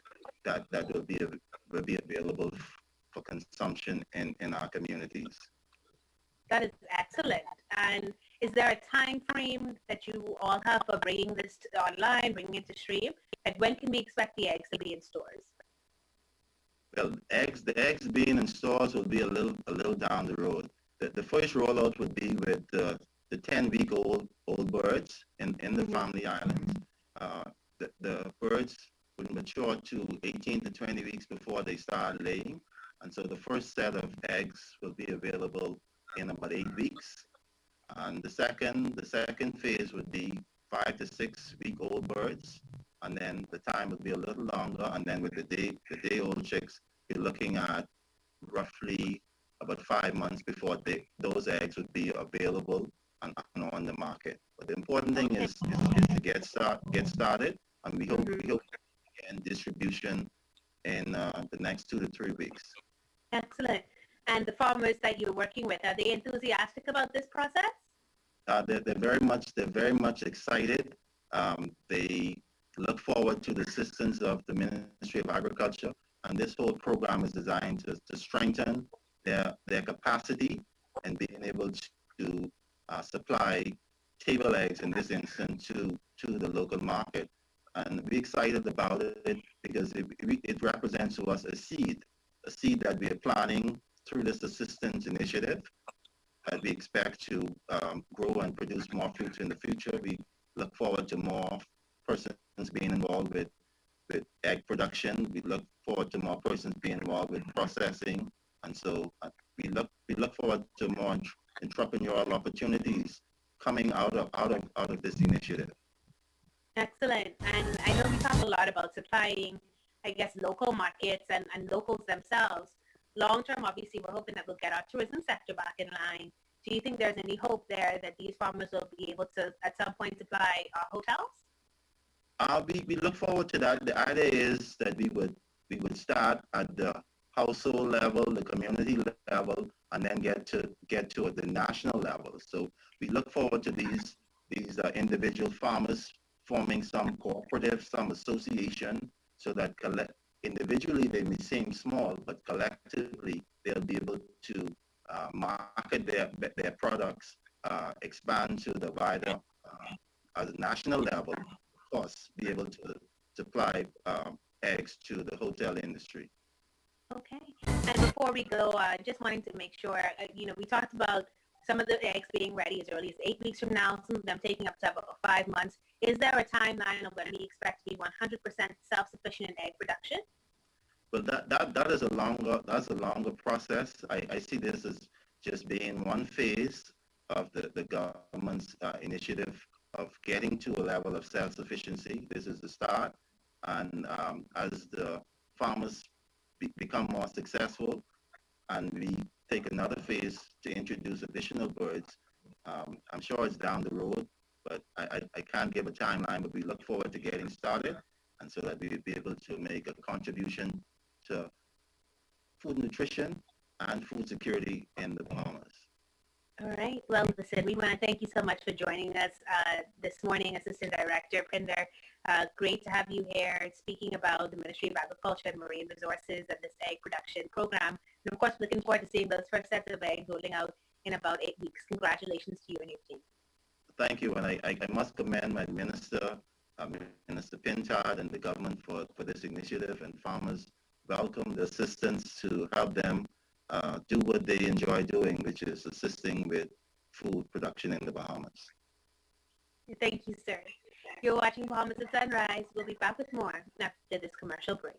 that will be available for consumption in our communities. That is excellent. And is there a time frame that you all have for bringing this online, bringing it to stream? And when can we expect the eggs to be in stores? Well, the eggs being in stores will be a little down the road. The first rollout would be with the 10-week-old birds in the family islands. The birds would mature to 18 to 20 weeks before they start laying. And so the first set of eggs will be available in about 8 weeks. And the second phase would be 5 to 6 week old birds. And then the time would be a little longer. And then with the day old chicks, we're looking at roughly about 5 months before those eggs would be available and on the market. But the important thing is to get started, and we hope to begin distribution in the next 2 to 3 weeks. Excellent. And the farmers that you're working with, are they enthusiastic about this process? They're very much excited. They look forward to the assistance of the Ministry of Agriculture, and this whole program is designed to strengthen their capacity and being able to supply table eggs in this instance to the local market. And we're excited about it because it represents to us a seed that we are planting through this assistance initiative that we expect to grow and produce more fruits in the future. We look forward to more persons being involved with egg production. We look forward to more persons being involved with processing. And so we look forward to more entrepreneurial opportunities coming out of this initiative. Excellent. And I know we talk a lot about supplying, I guess, local markets and locals themselves. Long term, obviously, we're hoping that we'll get our tourism sector back in line. Do you think there's any hope there that these farmers will be able to, at some point, supply hotels? We look forward to that. The idea is that we would start at the household level, the community level, and then get to the national level. So we look forward to these individual farmers forming some cooperative, some association, so that individually they may seem small, but collectively they'll be able to market their products, expand to the wider at the national level, of course, be able to supply eggs to the hotel industry. Okay. And before we go, just wanting to make sure, we talked about some of the eggs being ready as early as 8 weeks from now, some of them taking up to about 5 months. Is there a timeline of when we expect to be 100% self-sufficient in egg production? Well, that is a longer process. I see this as just being one phase of the government's initiative of getting to a level of self-sufficiency. This is the start, and as the farmers become more successful, and we take another phase to introduce additional birds, I'm sure it's down the road, but I can't give a timeline. But we look forward to getting started, and so that we will be able to make a contribution to food nutrition and food security in the Bahamas. All right. Well, listen, we want to thank you so much for joining us this morning, Assistant Director Pinder. Great to have you here speaking about the Ministry of Agriculture and Marine Resources and this egg production program. And of course, looking forward to seeing those first sets of eggs rolling out in about 8 weeks. Congratulations to you and your team. Thank you. And I must commend my minister, Minister Pintard, and the government for this initiative, and farmers welcome the assistance to help them do what they enjoy doing, which is assisting with food production in the Bahamas. Thank you, sir. You're watching Bahamas at Sunrise. We'll be back with more after this commercial break.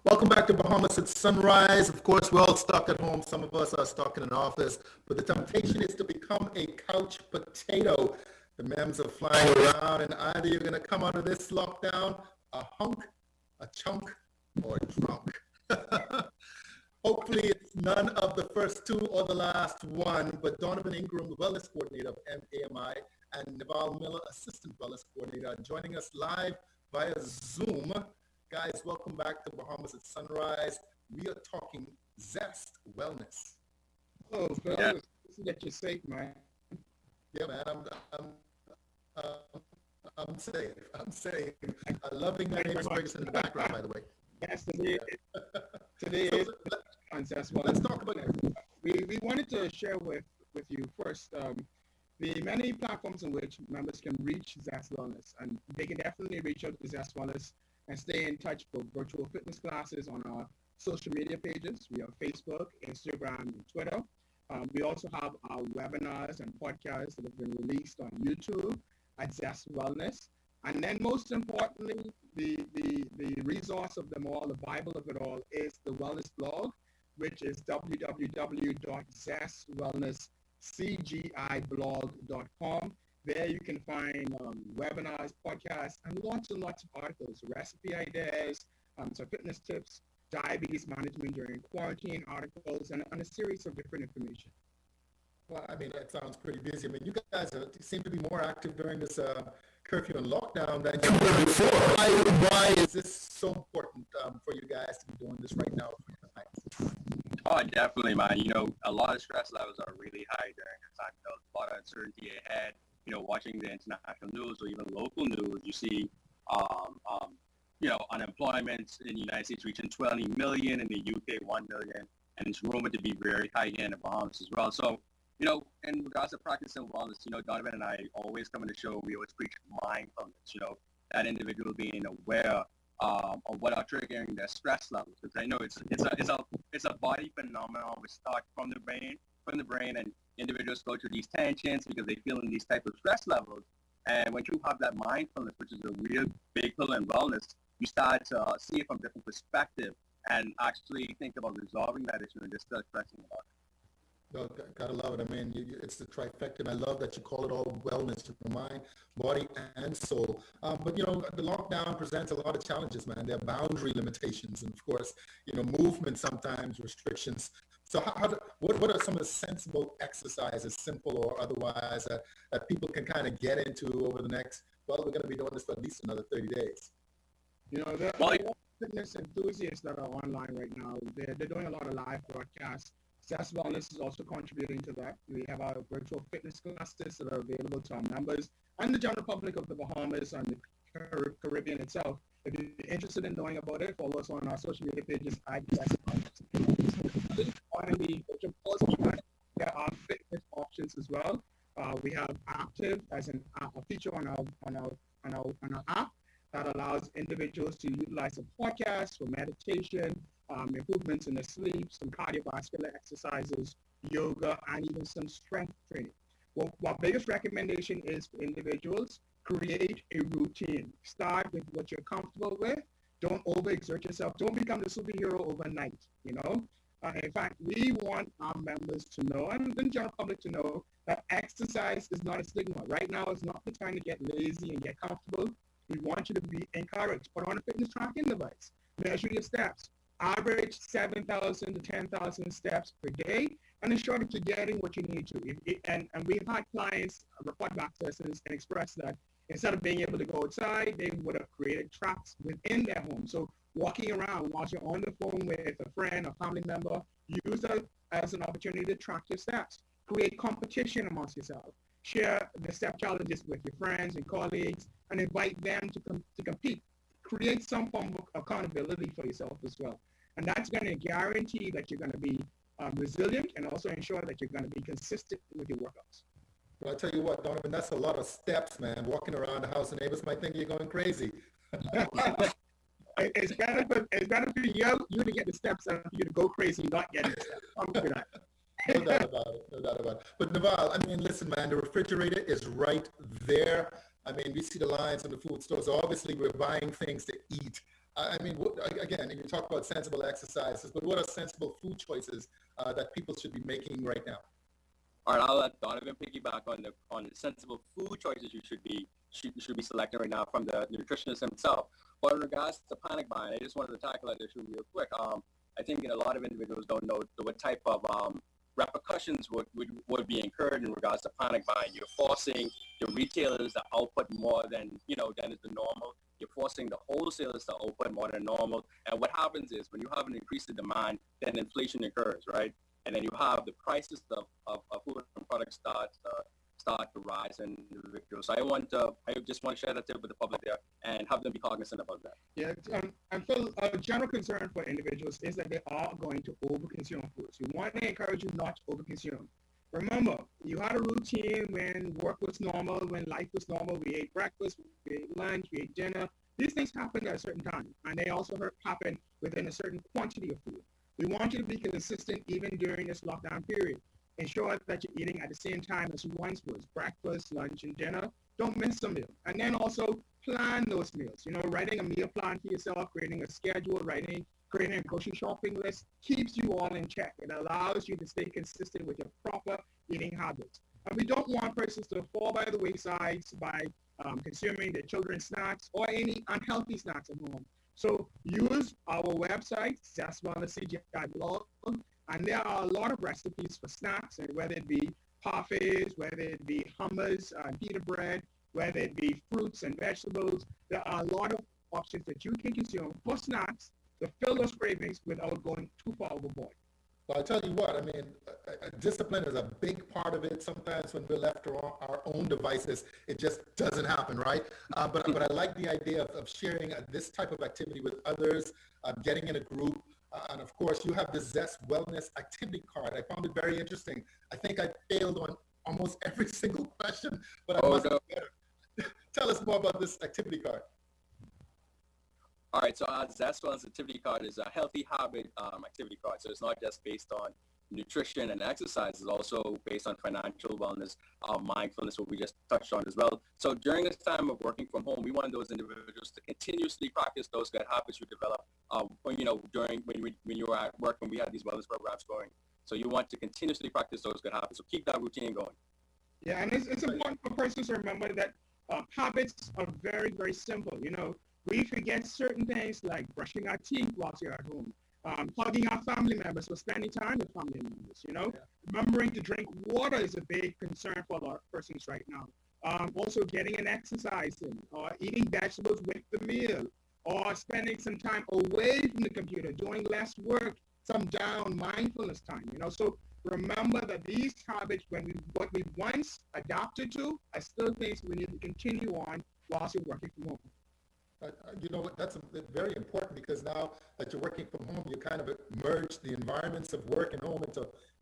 Welcome back to Bahamas at Sunrise. Of course, we're all stuck at home. Some of us are stuck in an office, but the temptation is to become a couch potato. The memes are flying around, and either you're going to come out of this lockdown a hunk, a chunk, or drunk. Hopefully, it's none of the first two or the last one, but Donovan Ingram, the wellness coordinator of AMI, and Naval Miller, assistant wellness coordinator, are joining us live via Zoom. Guys, welcome back to Bahamas at Sunrise. We are talking Zest Wellness. Oh, fellas, get you safe, man. Yeah, man, I'm safe. I'm safe. Loving my name is Ferguson in the background, by the way. Yes, today is on Zest Wellness. Let's talk about it. We wanted to share with you first the many platforms in which members can reach Zest Wellness, and they can definitely reach out to Zest Wellness and stay in touch for virtual fitness classes on our social media pages. We have Facebook, Instagram, and Twitter. We also have our webinars and podcasts that have been released on YouTube at Zest Wellness. And then most importantly, the resource of them all, the Bible of it all, is the wellness blog, which is www.zestwellnesscgiblog.com. There you can find webinars, podcasts, and lots of articles, recipe ideas, some fitness tips, diabetes management during quarantine articles, and a series of different information. Well, I mean, that sounds pretty busy. I mean, you guys seem to be more active during this curfew and lockdown than you were before. Why is this so important for you guys to be doing this right now? Oh, definitely, man. You know, a lot of stress levels are really high during this time. You know, a lot of uncertainty ahead. You know, watching the international news or even local news, you see Unemployment in the United States reaching 20 million, in the UK 1 million, and it's rumored to be very high here in the Bahamas as well. So, in regards to practicing wellness, Donovan and I always come on the show. We always preach mindfulness. That individual being aware of what are triggering their stress levels. Because I know it's a body phenomenon which starts from the brain, and individuals go through these tensions because they feel in these type of stress levels. And when you have that mindfulness, which is a real big pillar in wellness, you start to see it from different perspective and actually think about resolving that issue and just start stressing about it. Gotta love it. I mean, it's the trifecta, and I love that you call it all wellness to the mind, body, and soul. But the lockdown presents a lot of challenges, man. There are boundary limitations, and of course, movement sometimes, restrictions. So, what are some of the sensible exercises, simple or otherwise, that people can kind of get into over the next? Well, we're going to be doing this for at least another 30 days. There are fitness enthusiasts that are online right now. They're doing a lot of live broadcasts. Zest Wellness is also contributing to that. We have our virtual fitness classes that are available to our members and the general public of the Bahamas and the Caribbean itself. If you're interested in knowing about it, follow us on our social media pages at Zest Wellness. There are fitness options as well. We have Active as a feature on our app that allows individuals to utilize a podcast for meditation, improvements in their sleep, some cardiovascular exercises, yoga, and even some strength training. Well, our biggest recommendation is for individuals, create a routine. Start with what you're comfortable with. Don't overexert yourself. Don't become the superhero overnight, in fact, we want our members to know, and the general public to know, that exercise is not a stigma. Right now is not the time to get lazy and get comfortable. We want you to be encouraged. Put on a fitness tracking device. Measure your steps. Average 7,000 to 10,000 steps per day, and ensure that you're getting what you need to. And we've had clients report back to us and express that instead of being able to go outside, they would have created tracks within their home. So walking around while you're on the phone with a friend or family member, use that as an opportunity to track your steps. Create competition amongst yourself. Share the step challenges with your friends and colleagues, and invite them to compete. Create some form of accountability for yourself as well. And that's going to guarantee that you're going to be resilient, and also ensure that you're going to be consistent with your workouts. Well, I tell you what, Donovan, that's a lot of steps, man. Walking around the house, and neighbors might think you're going crazy. It's better for you to get the steps and for you to go crazy, not get the steps. I'm good at it. No doubt about it. But Naval, I mean, listen, man, the refrigerator is right there. I mean, we see the lines in the food stores. Obviously, we're buying things to eat. I mean, again, you talk about sensible exercises, but what are sensible food choices that people should be making right now? All right, I'll let Donovan piggyback on the sensible food choices you should be selecting right now from the nutritionist himself. But in regards to panic buying, I just wanted to tackle that issue real quick. I think a lot of individuals don't know what type of repercussions would be incurred in regards to panic buying. You're forcing the retailers to output more than is the normal. You're forcing the wholesalers to output more than normal. And what happens is when you have an increase in demand, then inflation occurs, right? And then you have the prices of food and products start to rise in individuals. So I just want to share that tip with the public there and have them be cognizant about that. Yeah, and Phil, a general concern for individuals is that they are going to overconsume foods. We want to encourage you not to overconsume. Remember, you had a routine when work was normal, when life was normal. We ate breakfast, we ate lunch, we ate dinner. These things happen at a certain time, and they also happen within a certain quantity of food. We want you to be consistent even during this lockdown period. Ensure that you're eating at the same time as you once was, breakfast, lunch, and dinner. Don't miss a meal. And then also plan those meals. Writing a meal plan for yourself, creating a schedule, creating a grocery shopping list keeps you all in check. It allows you to stay consistent with your proper eating habits. And we don't want persons to fall by the wayside by consuming their children's snacks or any unhealthy snacks at home. So use our website, Zest Wellness CGI blog, and there are a lot of recipes for snacks, and whether it be parfaits, whether it be hummus, pita bread, whether it be fruits and vegetables. There are a lot of options that you can consume for snacks to fill those cravings without going too far overboard. Well, I tell you what, I mean, discipline is a big part of it. Sometimes when we're left to our own devices, it just doesn't happen, right? But I like the idea of sharing this type of activity with others, getting in a group. And of course, you have the Zest Wellness Activity Card. I found it very interesting. I think I failed on almost every single question, but I must have better. Tell us more about this activity card. All right, so our Zest Wellness Activity Card is a healthy habit activity card. So it's not just based on nutrition and exercise, it's also based on financial wellness, mindfulness, what we just touched on as well. So during this time of working from home, we want those individuals to continuously practice those good habits you develop, during when you're at work, when we have these wellness programs going. So you want to continuously practice those good habits. So keep that routine going. Yeah, and it's important for persons to remember that habits are very, very simple. We forget certain things like brushing our teeth whilst you're at home, hugging our family members or spending time with family members, Remembering to drink water is a big concern for a lot of persons right now. Also getting an exercise in, or eating vegetables with the meal, or spending some time away from the computer, doing less work, some down mindfulness time, So remember that these habits, what we once adapted to, are still things we need to continue on whilst you're working from home. You know what, that's very important, because now that you're working from home, you kind of merge the environments of work and home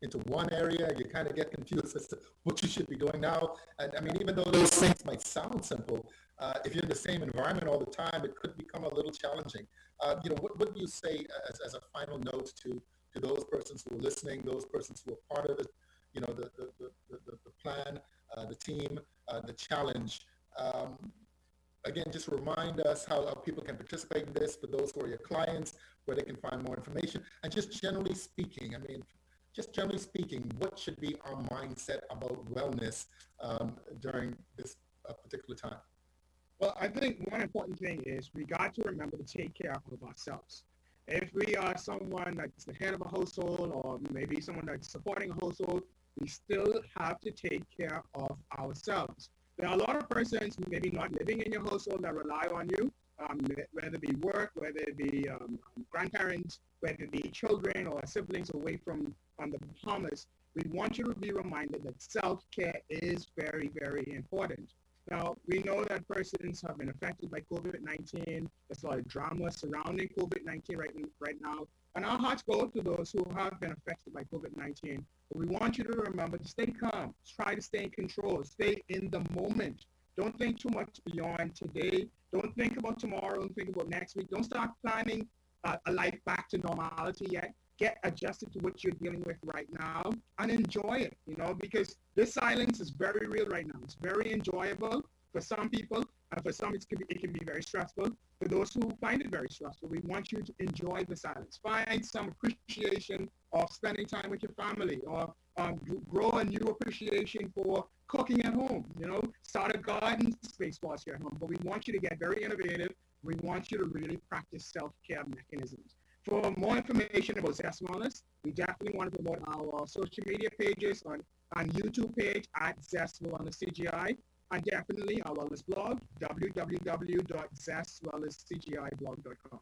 into one area. You kind of get confused as to what you should be doing now. And I mean, even though those things might sound simple, if you're in the same environment all the time, it could become a little challenging. What do you say as a final note to those persons who are listening, those persons who are part of it, the plan, the team, the challenge? Again, just remind us how people can participate in this, for those who are your clients, where they can find more information. And just generally speaking, what should be our mindset about wellness during this particular time? Well, I think one important thing is we got to remember to take care of ourselves. If we are someone that's the head of a household, or maybe someone that's supporting a household, we still have to take care of ourselves. There are a lot of persons who maybe not living in your household that rely on you, whether it be work, whether it be grandparents, whether it be children or siblings away from the Bahamas. We want you to be reminded that self-care is very, very important. Now, we know that persons have been affected by COVID-19. There's a lot of drama surrounding COVID-19 right now. And our hearts go to those who have been affected by COVID-19. But we want you to remember to stay calm, try to stay in control, stay in the moment. Don't think too much beyond today. Don't think about tomorrow. Don't think about next week. Don't start planning a life back to normality yet. Get adjusted to what you're dealing with right now and enjoy it, because this silence is very real right now. It's very enjoyable for some people, and for some it can be very stressful. For those who find it very stressful, we want you to enjoy the silence. Find some appreciation of spending time with your family, or grow a new appreciation for cooking at home. Start a garden space whilst you're at home. But we want you to get very innovative. We want you to really practice self-care mechanisms. For more information about Zest Wellness, we definitely want to promote our social media pages on YouTube page at Zest Wellness CGI, and definitely our wellness blog, www.zestwellnesscgiblog.com.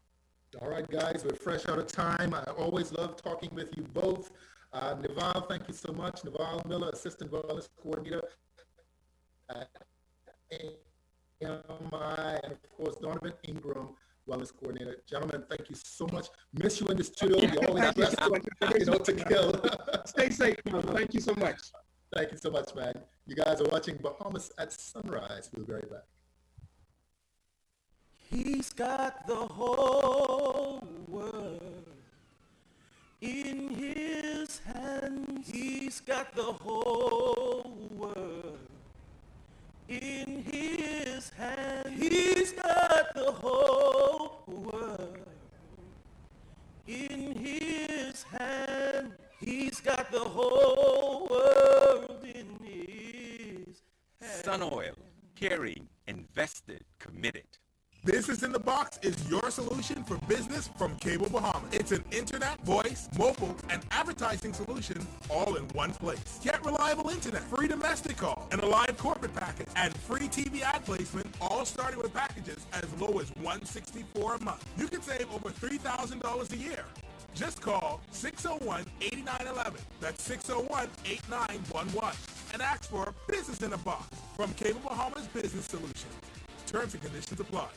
All right, guys, we're fresh out of time. I always love talking with you both. Naval, thank you so much. Naval Miller, Assistant Wellness Coordinator at AMI, and of course, Donovan Ingram, Wellness Coordinator. Gentlemen, thank you so much. Miss you in the studio. You always dressed up, to kill. Stay safe, man. Thank you so much. Thank you so much, man. You guys are watching Bahamas at Sunrise. We'll be right back. He's got the whole world in his hands. He's got the whole world in his hands. He's got the whole world in his hand. He's got the whole world in his hand. Sun Oil, caring, invested, committed. Business in the Box is your solution for business from Cable Bahamas. It's an internet, voice, mobile, and advertising solution all in one place. Get reliable internet, free domestic call, and a live corporate package, and free TV ad placement, all starting with packages as low as $164 a month. You can save over $3,000 a year. Just call 601-8911. That's 601-8911. And ask for Business in a Box from Cable Bahamas Business Solutions. Terms and conditions apply.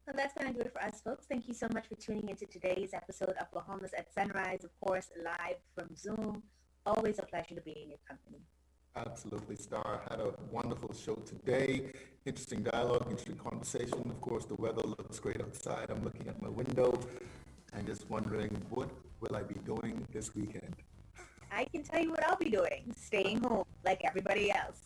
Well, that's going to do it for us, folks. Thank you so much for tuning into today's episode of Bahamas at Sunrise, of course, live from Zoom. Always a pleasure to be in your company. Absolutely, Star. Had a wonderful show today. Interesting dialogue, interesting conversation. Of course, the weather looks great outside. I'm looking at my window and just wondering, what will I be doing this weekend? I can tell you what I'll be doing. Staying home like everybody else.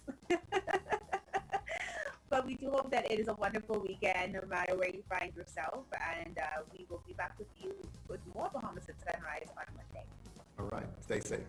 But we do hope that it is a wonderful weekend, no matter where you find yourself. And we will be back with you with more Bahamas at Sunrise on Monday. All right. Stay safe.